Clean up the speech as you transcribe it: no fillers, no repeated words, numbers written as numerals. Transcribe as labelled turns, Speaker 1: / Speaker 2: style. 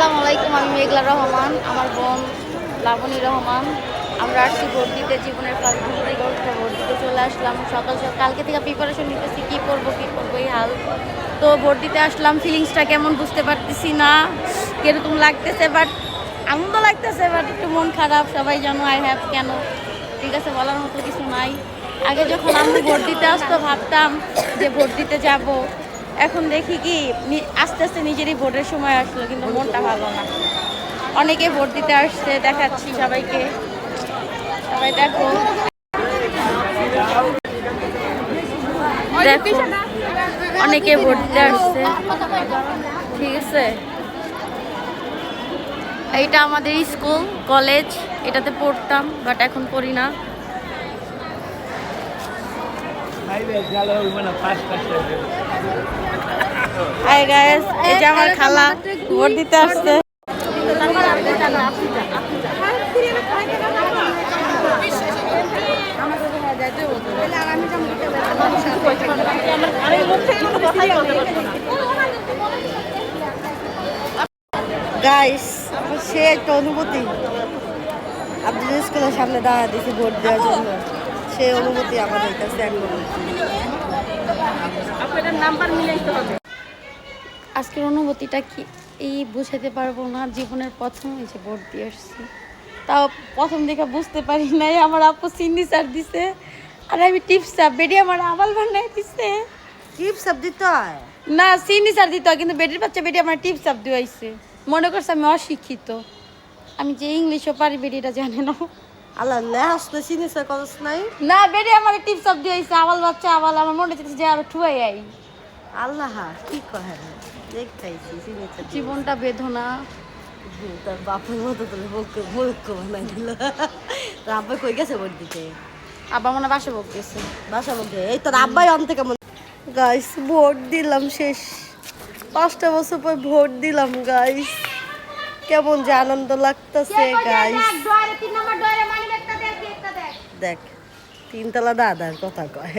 Speaker 1: আসসালামু আলাইকুম। আমি মেঘলা রহমান, আমার বোন লাবণী রহমান। আমরা আসছি ভোট দিতে, জীবনের ফার্স্ট ভোট দিতে চলে আসলাম। সকাল কালকে থেকে প্রিপারেশন নিতেছি কী করবো এই হাল। তো ভোট দিতে আসলাম, ফিলিংসটা কেমন বুঝতে পারতেছি না, কীরকম লাগতেছে, বাট আনন্দ লাগতেছে, বাট একটু মন খারাপ। সবাই জানো আই হ্যাভ কেন, ঠিক আছে, বলার মতো কিছু নাই। আগে যখন আমি ভোট দিতে আসতো ভাবতাম যে ভোট দিতে যাব, এখন দেখি কি আস্তে আস্তে নিজেরই ভোটের সময় আসলো, কিন্তু মনটা ভালো না। অনেকে ভোট দিতে আসছে, দেখাচ্ছি সবাইকে, সবাই দেখো দেখো অনেকে ভোট দিতে আসছে, ঠিক আছে। এইটা আমাদের স্কুল কলেজ, এটাতে পড়তাম, বাট এখন পড়ি না। হাই গাইস, এই যে আমার খালা ভোট দিতে আসছে। গাইস, সে একটা অনুভূতি, আব্দুল স্কুলের সামনে দাঁড়া দিয়েছি ভোট দেওয়ার জন্য, সেই অনুভূতি আমাদের কাছে এখন। আজকের অনুভূতিটা কি এই বুঝাতে পারবো না। জীবনের প্রথম এই যে ভোট দিয়ে আসছি, তাও প্রথম দেখে বুঝতে পারি নাই আমার আপু সিগনেচার দিছে, আর আমি টিপস আপ বেডি আমার আবাল বানাই দিছে।
Speaker 2: টিপস আপ দিতে হয়
Speaker 1: না, সিগনেচার দিতে হয়, কিন্তু বেডির বাচ্চা বেডি আমার টিপস আপ দিয়েছে। মনে করছে আমি অশিক্ষিত, আমি যে ইংলিশও পারি বেডিটা জানে না।
Speaker 2: আল্লাহ লেহাস তো সিগনেচার করছ নাই।
Speaker 1: না, বেডি আমার টিপস আপ দিয়েছে, আবাল বাচ্চা আবাল। আমার মনে হচ্ছে যে আরো ঠুয়াই আই।
Speaker 2: আল্লাহ কি কহে দেখতেছি সিগনেচার
Speaker 1: জীবনটা বেদনা।
Speaker 2: তার বাপের মতো তোর মূর্খ বানাই দিল। তোর আব্বাই কই গেছে ভোট দিতে?
Speaker 1: আবার মনে বাসা বকতেছে
Speaker 2: বাসার মধ্যে। এই তোর আব্বাই অন থেকে গাইস ভোট দিলাম শেষ, 5টা বছর পর ভোট দিলাম গাইস। কেমন যে আনন্দ লাগতেছে গাইস। দেখ 3 তলা দাদার কথা কয়।